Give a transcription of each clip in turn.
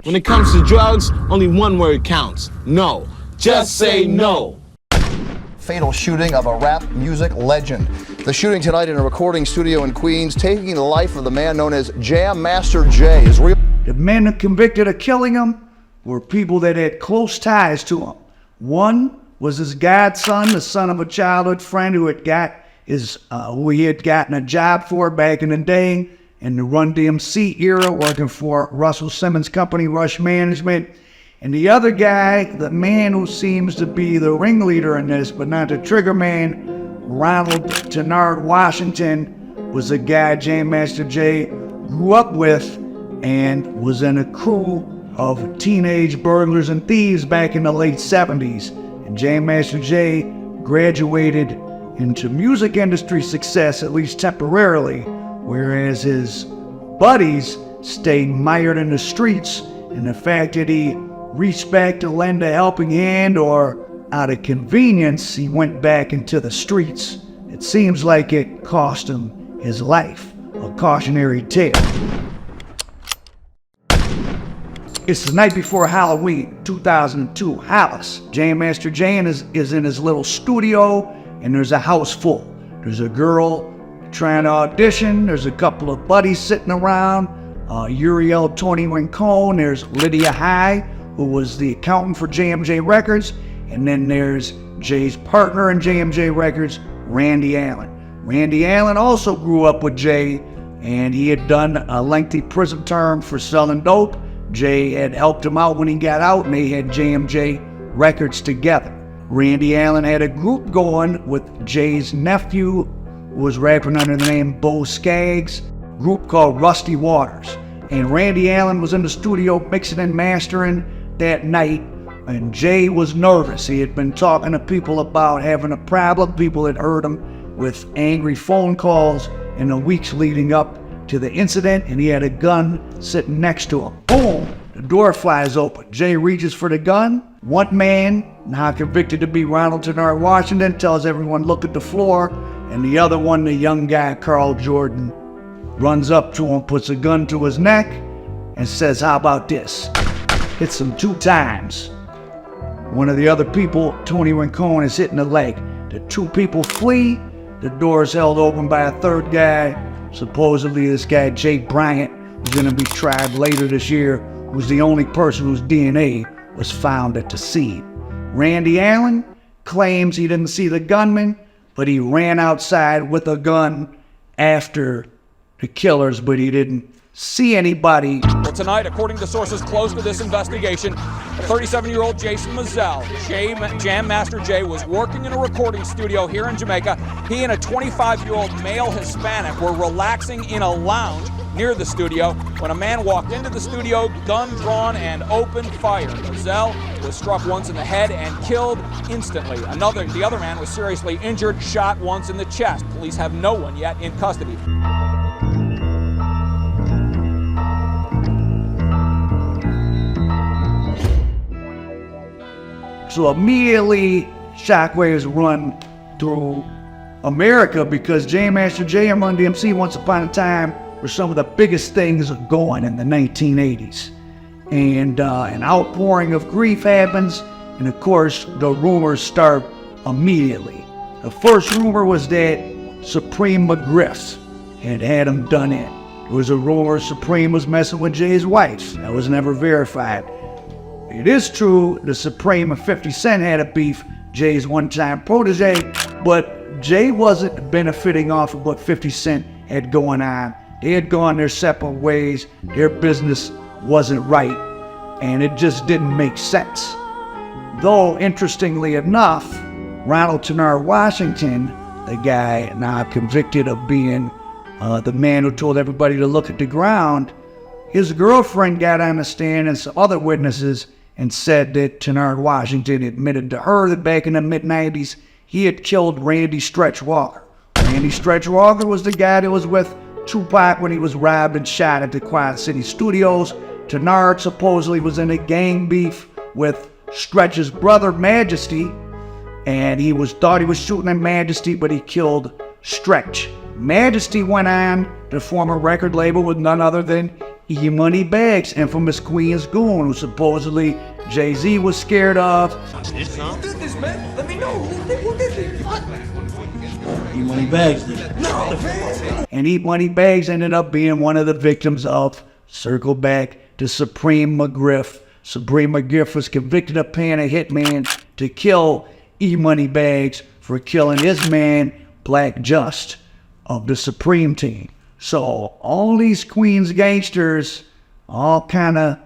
When it comes to drugs, only one word counts. No. Just say no. Fatal shooting of a rap music legend. The shooting tonight in a recording studio in Queens, taking the life of the man known as Jam Master Jay, is real. The men convicted of killing him were people that had close ties to him. One was his godson, the son of a childhood friend who had who he had gotten a job for back in the day in the RUN-DMC era, working for Russell Simmons' company, Rush Management. And the other guy, the man who seems to be the ringleader in this, but not the trigger man, Ronald Tenard Washington, was a guy Jam Master Jay grew up with and was in a crew of teenage burglars and thieves back in the late 70s. And Jam Master Jay graduated into music industry success, at least temporarily, whereas his buddies stayed mired in the streets. And the fact that he reached back to lend a helping hand, or out of convenience, he went back into the streets, it seems like it cost him his life. A cautionary tale. It's the night before Halloween, 2002, Dallas. Jam Master Jay is in his little studio, and there's a house full. There's a girl trying to audition. There's a couple of buddies sitting around. Uriel Tony Rincon. There's Lydia High, who was the accountant for JMJ Records. And then there's Jay's partner in JMJ Records, Randy Allen. Randy Allen also grew up with Jay, and he had done a lengthy prison term for selling dope. Jay had helped him out when he got out, and they had JMJ Records together. Randy Allen had a group going with Jay's nephew, who was rapping under the name Bo Skaggs, a group called Rusty Waters. And Randy Allen was in the studio mixing and mastering that night, and Jay was nervous. He had been talking to people about having a problem. People had heard him with angry phone calls in the weeks leading up to the incident, and he had a gun sitting next to him. Boom! The door flies open. Jay reaches for the gun. One man, now convicted to be Ronald Tenard Washington, tells everyone look at the floor, and the other one, the young guy, Carl Jordan, runs up to him, puts a gun to his neck, and says, "How about this?" Hits him 2 times. One of the other people, Tony Rincon, is hitting the leg. The 2 people flee. The door is held open by a third guy. Supposedly this guy, Jay Bryant, who's going to be tried later this year, was the only person whose DNA was found at the scene. Randy Allen claims he didn't see the gunman, but he ran outside with a gun after the killers, but he didn't see anybody. Well, tonight, according to sources close to this investigation, 37-year-old Jason Mizell, Jam Master Jay, was working in a recording studio here in Jamaica. He and a 25-year-old male Hispanic were relaxing in a lounge near the studio when a man walked into the studio, gun drawn, and opened fire. Mizell was struck once in the head and killed instantly. The other man was seriously injured, shot once in the chest. Police have no one yet in custody. So immediately, shockwaves run through America, because Jam Master Jay and RUN-DMC, once upon a time, were some of the biggest things going in the 1980s. And an outpouring of grief happens, and of course, the rumors start immediately. The first rumor was that Supreme McGriff had him done in. There was a rumor Supreme was messing with Jay's wife. That was never verified. It is true the Supreme and 50 Cent had a beef, Jay's one-time protege, but Jay wasn't benefiting off of what 50 Cent had going on. They had gone their separate ways, their business wasn't right, and it just didn't make sense. Though, interestingly enough, Ronald Tenard Washington, the guy now convicted of being the man who told everybody to look at the ground, his girlfriend got on the stand and some other witnesses and said that Tenard Washington admitted to her that back in the mid-90s, he had killed Randy Stretch Walker. Randy Stretch Walker was the guy that was with Tupac when he was robbed and shot at the Quad City Studios. Tenard supposedly was in a gang beef with Stretch's brother, Majesty, and he thought he was shooting at Majesty, but he killed Stretch. Majesty went on to form a record label with none other than E-Money Bags, infamous Queens goon, who supposedly Jay-Z was scared of. Who did this, man? Let me know. Who did this? What? E-Money Bags did it. No, man. And E-Money Bags ended up being one of the victims of, circle back to Supreme McGriff. Supreme McGriff was convicted of paying a hitman to kill E-Money Bags for killing his man, Black Just, of the Supreme team. So all these Queens gangsters all kind of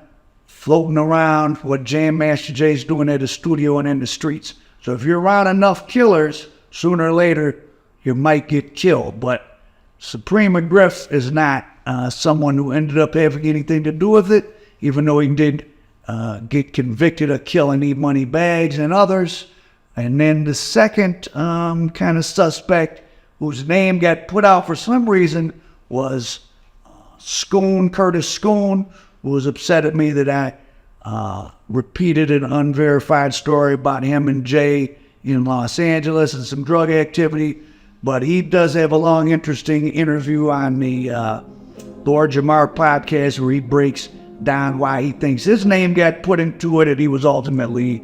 floating around what Jam Master Jay's doing at the studio and in the streets. So if you're around enough killers, sooner or later, you might get killed. But Supreme McGriff is not someone who ended up having anything to do with it, even though he did get convicted of killing E-Money Bags and others. And then the second kind of suspect whose name got put out for some reason was Curtis Schoon, who was upset at me that I repeated an unverified story about him and Jay in Los Angeles and some drug activity. But he does have a long, interesting interview on the Lord Jamar podcast where he breaks down why he thinks his name got put into it, and he was ultimately,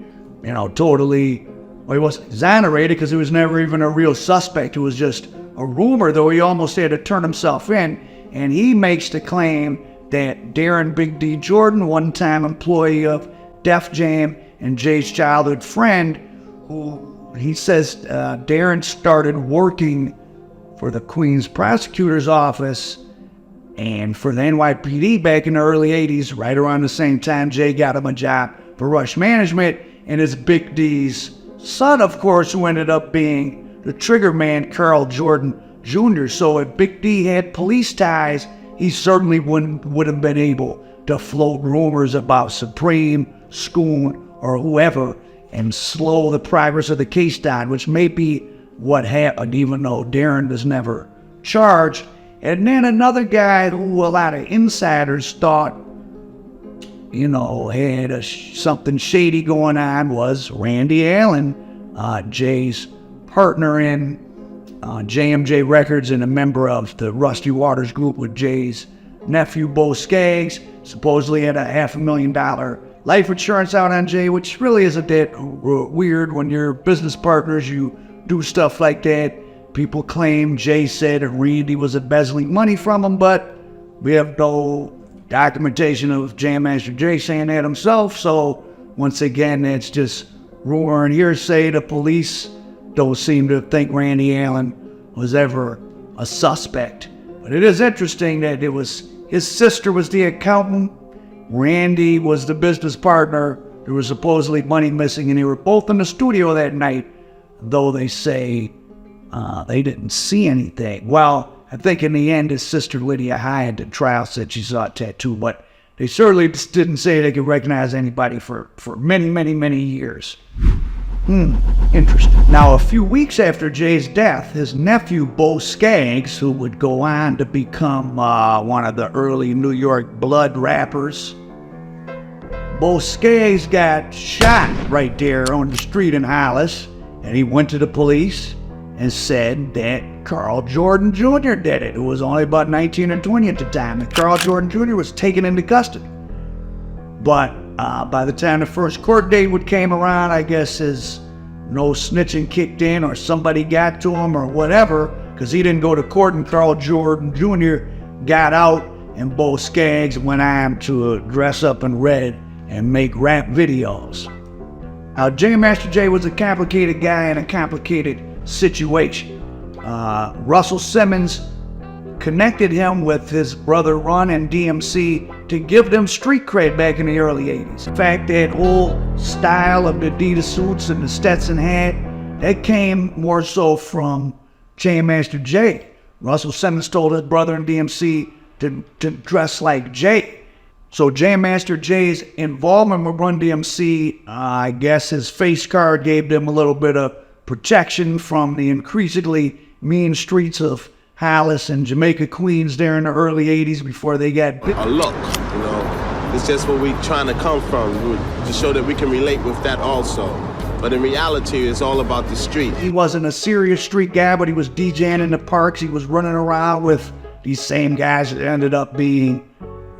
totally, well, he wasn't exonerated because he was never even a real suspect. It was just a rumor, though he almost had to turn himself in. And he makes the claim that Darren Big D Jordan, one-time employee of Def Jam and Jay's childhood friend, who he says Darren started working for the Queens prosecutor's office and for the NYPD back in the early 80s, right around the same time Jay got him a job for Rush Management, and it's Big D's son, of course, who ended up being the trigger man, Carl Jordan Jr. So if Big D had police ties, he certainly would have been able to float rumors about Supreme, Schoon, or whoever and slow the progress of the case down, which may be what happened, even though Darren was never charged. And then another guy who a lot of insiders thought, had something shady going on was Randy Allen, Jay's partner in JMJ Records and a member of the Rusty Waters group with Jay's nephew, Bo Skaggs. Supposedly had a $500,000 life insurance out on Jay, which really is a bit weird when you're business partners, you do stuff like that. People claim Jay said Randy was embezzling money from him, but we have no documentation of Jam Master Jay saying that himself. So once again, that's just rumor and hearsay. The police don't seem to think Randy Allen was ever a suspect. But it is interesting that it was his sister was the accountant, Randy was the business partner. There was supposedly money missing, and they were both in the studio that night, though they say they didn't see anything. Well, I think in the end, his sister Lydia Hyatt at trial said she saw a tattoo, but they certainly just didn't say they could recognize anybody for many, many, many years. Interesting. Now, a few weeks after Jay's death, his nephew, Bo Skaggs, who would go on to become one of the early New York Blood rappers, Bo Skaggs got shot right there on the street in Hollis, and he went to the police and said that Carl Jordan Jr. did it, who was only about 19 or 20 at the time, and Carl Jordan Jr. was taken into custody. But by the time the first court date came around, I guess his no snitching kicked in, or somebody got to him or whatever, because he didn't go to court, and Carl Jordan Jr. got out, and Bo Skaggs went on to dress up in red and make rap videos. Now, Jam Master Jay was a complicated guy in a complicated situation. Russell Simmons connected him with his brother RUN-DMC to give them street cred back in the early 80s. In fact, that whole style of the Adidas suits and the Stetson hat, that came more so from Jam Master Jay. Russell Simmons told his brother in DMC to dress like Jay. So Jam Master Jay's involvement with RUN-DMC, I guess his face card gave them a little bit of protection from the increasingly mean streets of Hollis and Jamaica, Queens there in the early 80s before they got bit. A look, it's just what we're trying to come from, to show that we can relate with that also. But in reality, it's all about the street. He wasn't a serious street guy, but he was DJing in the parks. He was running around with these same guys that ended up being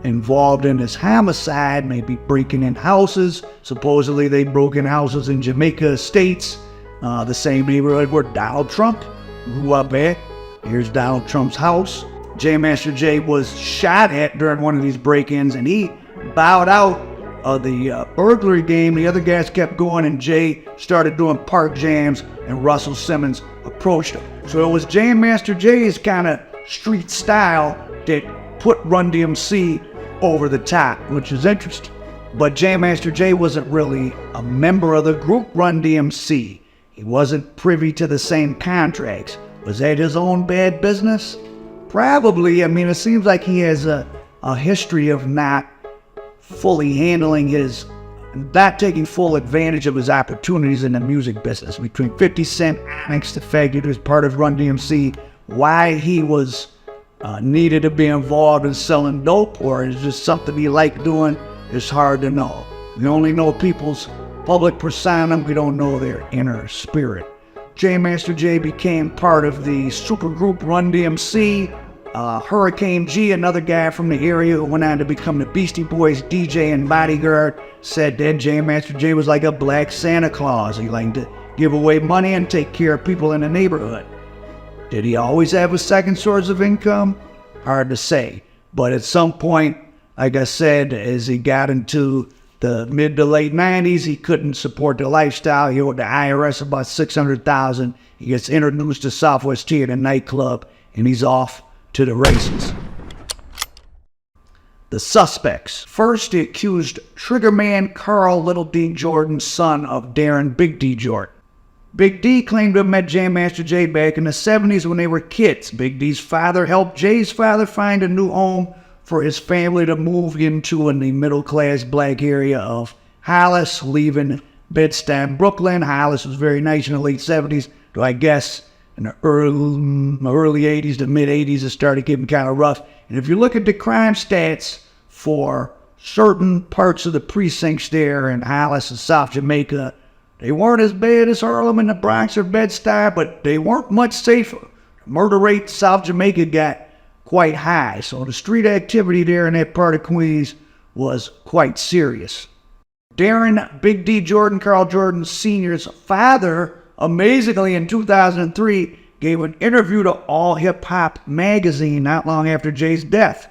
involved in this homicide, maybe breaking in houses. Supposedly they broke in houses in Jamaica Estates, the same neighborhood where Donald Trump grew up at. Here's Donald Trump's house. Jam Master Jay was shot at during one of these break-ins, and he bowed out of the burglary game. The other guys kept going, and Jay started doing park jams, and Russell Simmons approached him. So it was Jam Master Jay's kind of street style that put RUN-DMC over the top, which is interesting. But Jam Master Jay wasn't really a member of the group RUN-DMC. He wasn't privy to the same contracts. Was that his own bad business? Probably. I mean, it seems like he has a history of not fully handling not taking full advantage of his opportunities in the music business. Between 50 Cent, Onyx, the fact that he was part of RUN-DMC, why he was needed to be involved in selling dope, or is just something he liked doing, is hard to know. We only know people's public persona, we don't know their inner spirit. Jam Master Jay became part of the supergroup RUN-DMC. Hurricane G, another guy from the area who went on to become the Beastie Boys DJ and bodyguard, said that Jam Master Jay was like a black Santa Claus. He liked to give away money and take care of people in the neighborhood. Did he always have a second source of income? Hard to say. But at some point, like I said, as he got into the mid to late 90s, he couldn't support the lifestyle. He owed the IRS about $600,000. He gets introduced to Southwest Tea at a nightclub, and he's off to the races. The suspects. First, he accused Triggerman Carl Little D. Jordan, son of Darren Big D. Jordan. Big D claimed to have met Jam Master Jay back in the 70s when they were kids. Big D's father helped Jay's father find a new home for his family to move into in the middle-class black area of Hollis, leaving Bed-Stuy, Brooklyn. Hollis was very nice in the late 70s, though I guess in the early 80s to mid-80s it started getting kind of rough. And if you look at the crime stats for certain parts of the precincts there in Hollis and South Jamaica, they weren't as bad as Harlem and the Bronx or Bed-Stuy, but they weren't much safer. The murder rate in South Jamaica got quite high, so the street activity there in that part of Queens was quite serious. Darren Big D. Jordan, Carl Jordan Sr.'s father, amazingly in 2003, gave an interview to All Hip Hop magazine not long after Jay's death.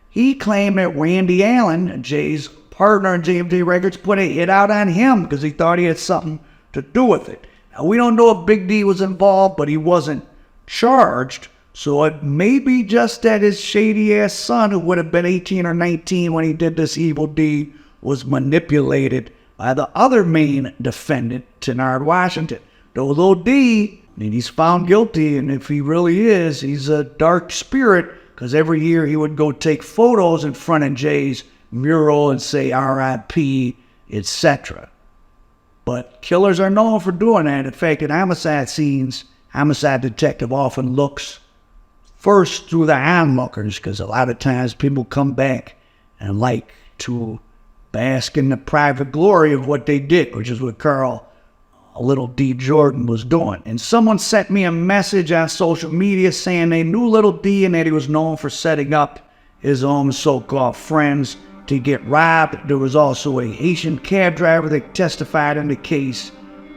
He claimed that Randy Allen, Jay's partner in JMD Records, put a hit out on him because he thought he had something to do with it. Now, we don't know if Big D was involved, but he wasn't charged, so it may be just that his shady-ass son, who would have been 18 or 19 when he did this evil deed, was manipulated by the other main defendant, Tenard Washington. Though Lil D, he's found guilty, and if he really is, he's a dark spirit, because every year he would go take photos in front of Jay's mural and say R.I.P., etc. But killers are known for doing that. In fact, in homicide scenes, homicide detective often looks first through the onlookers, because a lot of times people come back and like to bask in the private glory of what they did, which is what Carl Little D. Jordan was doing. And someone sent me a message on social media saying they knew Little D and that he was known for setting up his own so-called friends to get robbed. There was also a Haitian cab driver that testified in the case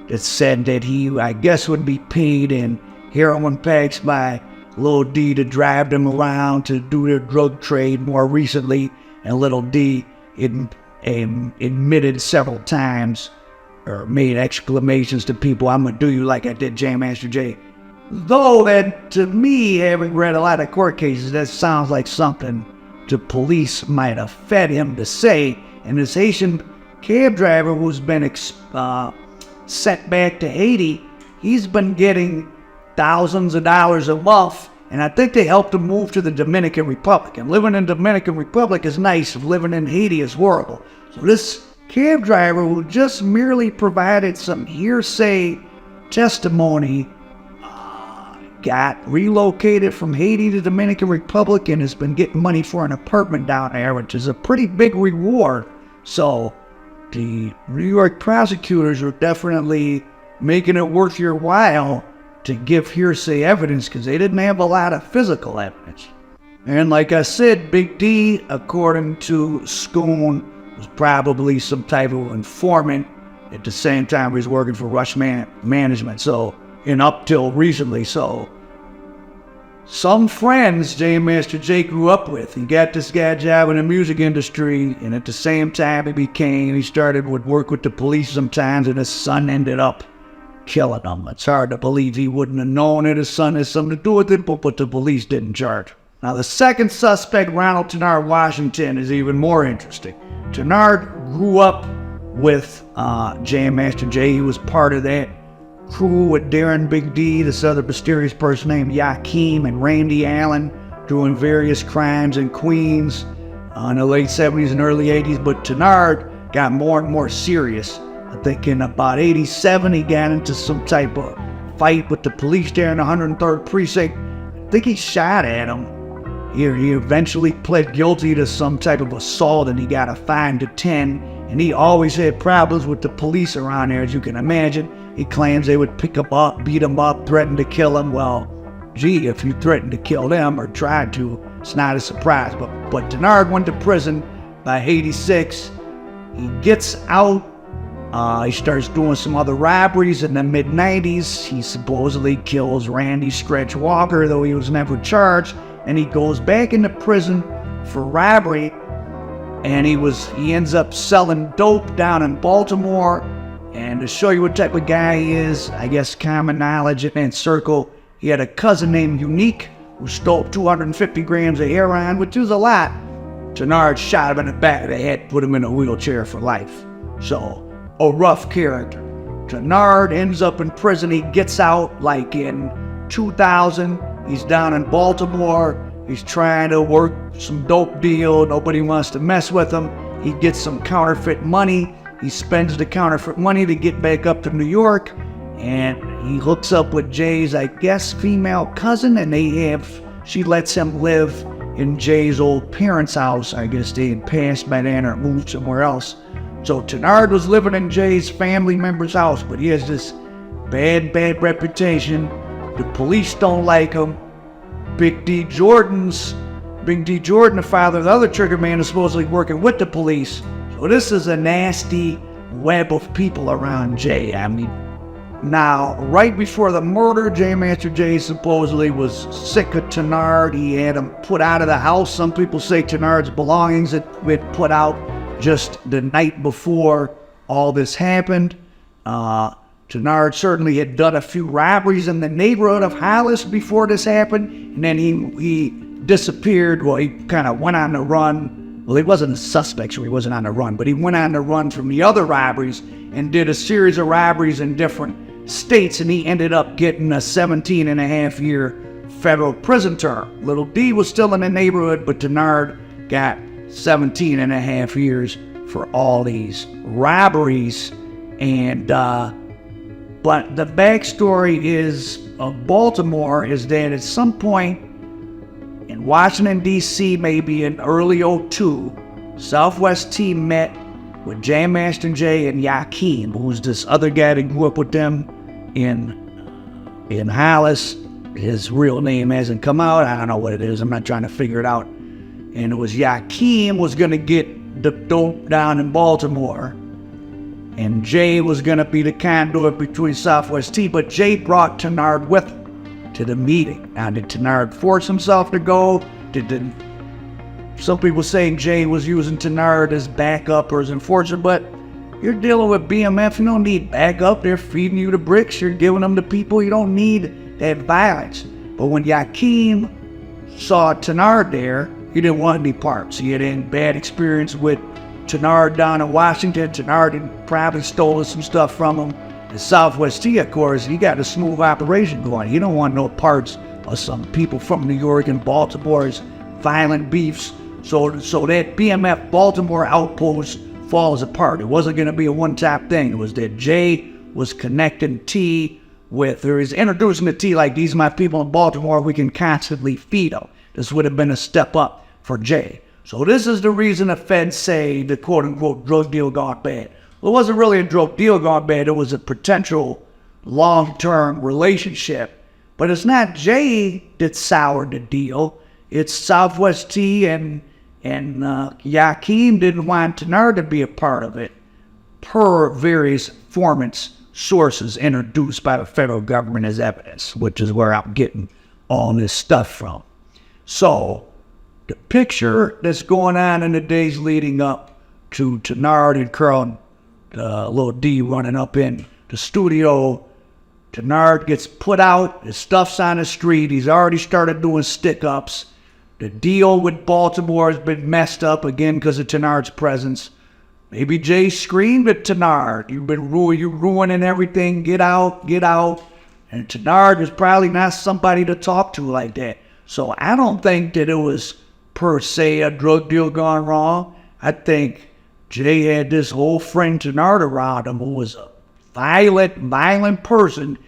that said that he, I guess, would be paid in heroin packs by Lil D to drive them around to do their drug trade more recently. And Little D admitted several times, or made exclamations to people, "I'm gonna do you like I did Jam Master Jay." Though that, to me, having read a lot of court cases, that sounds like something the police might have fed him to say. And this Haitian cab driver who's been sent back to Haiti, he's been getting thousands of dollars a month, and I think they helped him move to the Dominican Republic. And living in the Dominican Republic is nice, living in Haiti is horrible. So this cab driver, who just merely provided some hearsay testimony, got relocated from Haiti to the Dominican Republic and has been getting money for an apartment down there, which is a pretty big reward. So the New York prosecutors are definitely making it worth your while to give hearsay evidence, because they didn't have a lot of physical evidence. And like I said, Big D, according to Schoon, was probably some type of informant at the same time he was working for Rush Management. So, and up till recently, so some friends Jam Master Jay grew up with. He got this guy a job in the music industry, and at the same time he started would work with the police sometimes, and his son ended up killing him. It's hard to believe he wouldn't have known that his son had something to do with it, but the police didn't charge. Now the second suspect, Ronald Tenard Washington, is even more interesting. Tenard grew up with Jam Master Jay. He was part of that crew with Darren Big D, this other mysterious person named Yakeem, and Randy Allen, doing various crimes in Queens in the late 70s and early 80s. But Tenard got more and more serious. I think in about 87, he got into some type of fight with the police there in the 103rd Precinct. I think he shot at him. He eventually pled guilty to some type of assault, and he got a fine to 10. And he always had problems with the police around there, as you can imagine. He claims they would pick him up, beat him up, threaten to kill him. Well, gee, if you threaten to kill them or tried to, it's not a surprise. But Tenard went to prison by 86. He gets out. He starts doing some other robberies in the mid-90s. He supposedly kills Randy Scratch Walker, though he was never charged. And he goes back into prison for robbery. And he ends up selling dope down in Baltimore. And to show you what type of guy he is, I guess common knowledge in that circle, he had a cousin named Unique who stole 250 grams of heroin, which is a lot. Tenard shot him in the back of the head, put him in a wheelchair for life. So, a rough character. Tenard ends up in prison. He gets out like in 2000. He's down in Baltimore. He's trying to work some dope deal. Nobody wants to mess with him. He gets some counterfeit money. He spends the counterfeit money to get back up to New York. And he hooks up with Jay's, I guess, female cousin. And she lets him live in Jay's old parents' house. I guess they had passed by then or moved somewhere else. So Tenard was living in Jay's family member's house. But he has this bad reputation. The police don't like him. Big D Jordan, the father of the other trigger man, is supposedly working with the police. So this is a nasty web of people around Jay. I mean, now, right before the murder, Jam Master Jay supposedly was sick of Tenard. He had him put out of the house. Some people say Tenard's belongings had been put out just the night before all this happened. Tenard certainly had done a few robberies in the neighborhood of Hollis before this happened, and then he disappeared. Well, he kind of went on the run. Well, he wasn't a suspect, so he wasn't on the run, but he went on the run from the other robberies and did a series of robberies in different states, and he ended up getting a 17.5-year federal prison term. Little D was still in the neighborhood, but Tenard got 17.5 years for all these robberies. And but the backstory of Baltimore is that at some point in Washington, D.C., maybe in early 02, Southwest T met with Jam Master Jay and Yakeem, who's this other guy that grew up with them in Hollis. His real name hasn't come out. I don't know what it is. I'm not trying to figure it out. And it was Yakeem was going to get the dope down in Baltimore. And Jay was going to be the conduit between Southwest T, but Jay brought Tenard with him to the meeting. Now, did Tenard force himself to go? Some people saying Jay was using Tenard as backup or as enforcer, but you're dealing with BMF. You don't need backup. They're feeding you the bricks. You're giving them to people. You don't need that violence. But when Yakeem saw Tenard there, he didn't want any parts. He had a bad experience with Tenard down in Washington. Tenard had probably stolen some stuff from him. The Southwest T, of course, he got a smooth operation going. He don't want no parts of some people from New York and Baltimore's violent beefs. So that BMF Baltimore outpost falls apart. It wasn't going to be a one-time thing. It was that Jay was connecting T with, or he's introducing the T like, these are my people in Baltimore, we can constantly feed them. This would have been a step up for Jay. So this is the reason the feds say the quote-unquote drug deal gone bad. Well, it wasn't really a drug deal gone bad. It was a potential long-term relationship. But it's not Jay that soured the deal. it's Southwest T and Yakeem didn't want Tenard to be a part of it, per various informant sources introduced by the federal government as evidence, which is where I'm getting all this stuff from. So, the picture that's going on in the days leading up to Tenard and Carl Lil D running up in the studio, Tenard gets put out, his stuff's on the street, he's already started doing stick-ups. The deal with Baltimore has been messed up again because of Tenard's presence. Maybe Jay screamed at Tenard, you're ruining everything, get out, get out. And Tenard is probably not somebody to talk to like that. So I don't think that it was per se a drug deal gone wrong. I think Jay had this whole friend Tenard around him who was a violent person.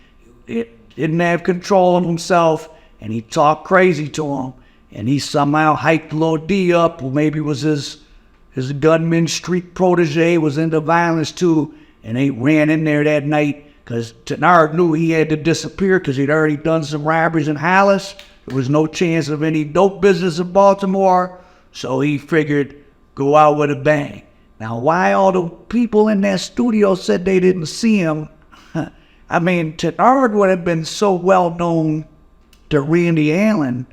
It didn't have control of himself, and he talked crazy to him. And he somehow hyped Lil D up, or maybe it was his gunman street protege was into violence too, and they ran in there that night because Tenard knew he had to disappear because he'd already done some robberies in Hollis. There was no chance of any dope business in Baltimore, so he figured go out with a bang. Now, why all the people in that studio said they didn't see him, I mean, Tenard would have been so well known to Randy Allen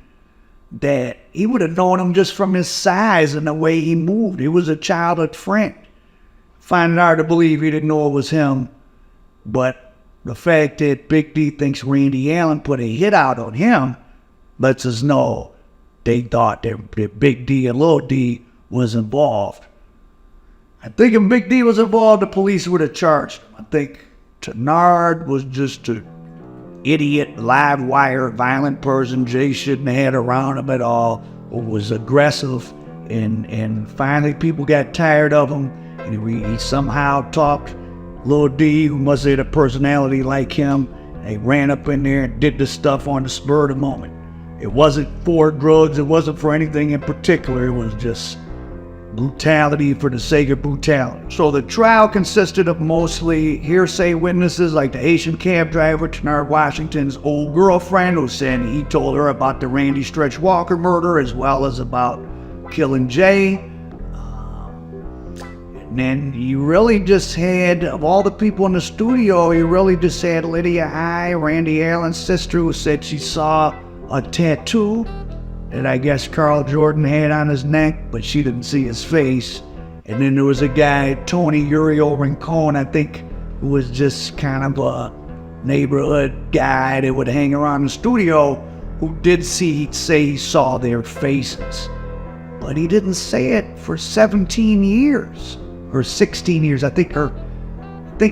that he would have known him just from his size and the way he moved. He was a childhood friend. Finding hard to believe he didn't know it was him, but the fact that Big D thinks Randy Allen put a hit out on him lets us know they thought that Big D and Lil D was involved. I think if Big D was involved, the police would have charged him. I think Tenard was just an idiot, live wire, violent person Jay shouldn't have had around him at all, who was aggressive, and finally people got tired of him, and he somehow talked Lil D, who must have had a personality like him, and he ran up in there and did the stuff on the spur of the moment. It wasn't for drugs, it wasn't for anything in particular, it was just brutality for the sake of brutality. So the trial consisted of mostly hearsay witnesses like the Haitian cab driver, Tenard Washington's old girlfriend, who said he told her about the Randy Stretch Walker murder as well as about killing Jay. And then you really just had, of all the people in the studio, you really just had Lydia High, Randy Allen's sister, who said she saw a tattoo that I guess Carl Jordan had on his neck, but she didn't see his face. And then there was a guy, Tony Uriel Rincon, I think, who was just kind of a neighborhood guy that would hang around the studio, who did say he saw their faces. But he didn't say it for 17 years, or 16 years. I think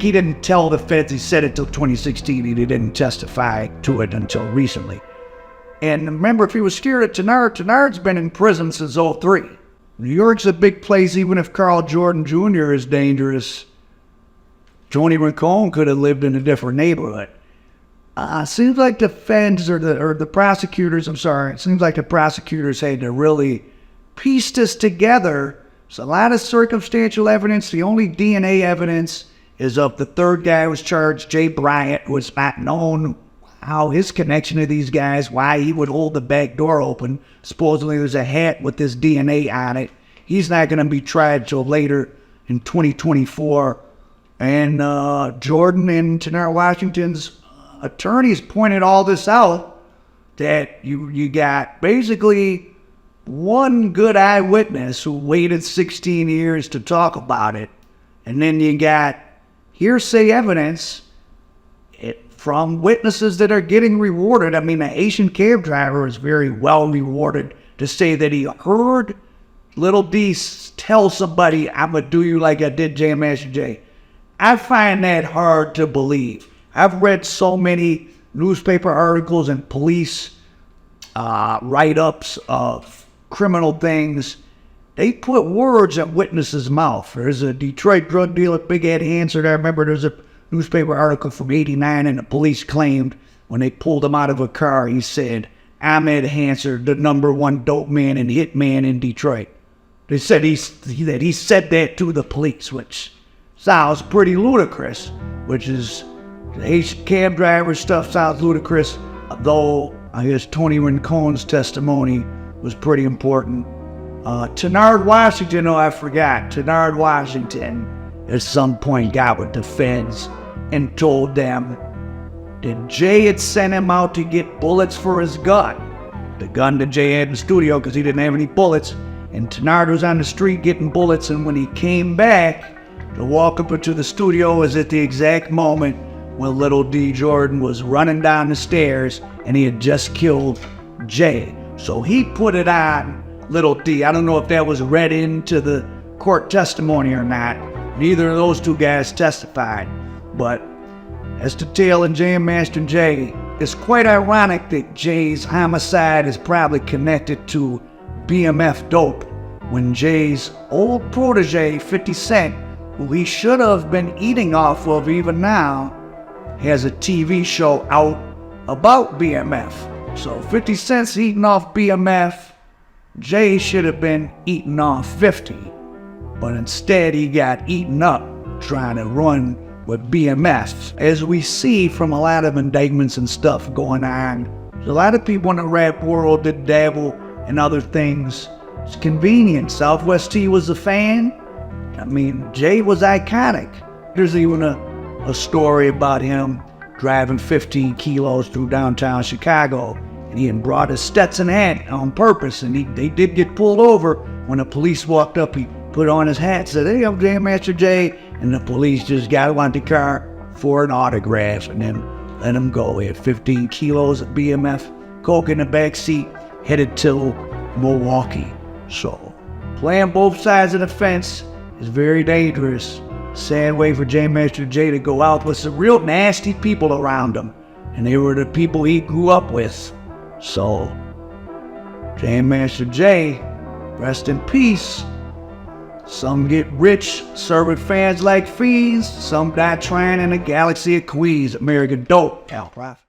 he didn't tell the feds he said it till 2016, and he didn't testify to it until recently. And remember, if he was scared of Tenard, Tenard's been in prison since '03. New York's a big place, even if Carl Jordan Jr. is dangerous. Tony Rincon could have lived in a different neighborhood. Seems like the feds, or the prosecutors, it seems like the prosecutors had to really piece this together. There's a lot of circumstantial evidence. The only DNA evidence is of the third guy who was charged, Jay Bryant, who was not known how his connection to these guys, why he would hold the back door open. Supposedly there's a hat with this DNA on it. He's not going to be tried till later in 2024. And Jordan and Tenard Washington's attorneys pointed all this out, that you got basically one good eyewitness who waited 16 years to talk about it. And then you got hearsay evidence from witnesses that are getting rewarded. I mean, the Asian cab driver is very well rewarded to say that he heard Lil D tell somebody, I'm going to do you like I did Jam Master Jay. I find that hard to believe. I've read so many newspaper articles and police write-ups of criminal things. They put words in witnesses' mouth. There's a Detroit drug dealer, Big Ed Hansard. I remember there's a newspaper article from '89, and the police claimed when they pulled him out of a car, he said, I'm Ed Hansard, the #1 dope man and hitman in Detroit. They said he said that to the police, which sounds pretty ludicrous, which is the Haitian cab driver stuff sounds ludicrous, though I guess Tony Rincon's testimony was pretty important. Tenard Washington, oh, I forgot. Tenard Washington at some point got with the feds and told them that Jay had sent him out to get bullets for his gun. The gun that Jay had in the studio because he didn't have any bullets. And Tenard was on the street getting bullets, and when he came back to walk up into the studio was at the exact moment when little D. Jordan was running down the stairs and he had just killed Jay. So he put it on little D. I don't know if that was read into the court testimony or not. Neither of those two guys testified. But as to Tail and Jam Master Jay, it's quite ironic that Jay's homicide is probably connected to BMF dope when Jay's old protege, 50 Cent, who he should have been eating off of even now, has a TV show out about BMF. So 50 Cent's eating off BMF. Jay should have been eating off 50, but instead he got eaten up trying to run with BMF. As we see from a lot of indictments and stuff going on, there's a lot of people in the rap world that dabble in other things. It's convenient. Southwest T was a fan. I mean, Jay was iconic. There's even a story about him driving 15 kilos through downtown Chicago, and he had brought his Stetson hat on purpose, and they did get pulled over. When the police walked up, he put on his hat, said, "Hey, I'm Jam Master Jay," and the police just got him out the car for an autograph and then let him go. He had 15 kilos of BMF coke in the back seat, headed to Milwaukee. So, playing both sides of the fence is very dangerous. Sad way for Jam Master Jay to go out with some real nasty people around him, and they were the people he grew up with. So, Jam Master Jay, rest in peace. Some get rich serving fans like fiends. Some die trying in a galaxy of queens. American dope. Al Prophet.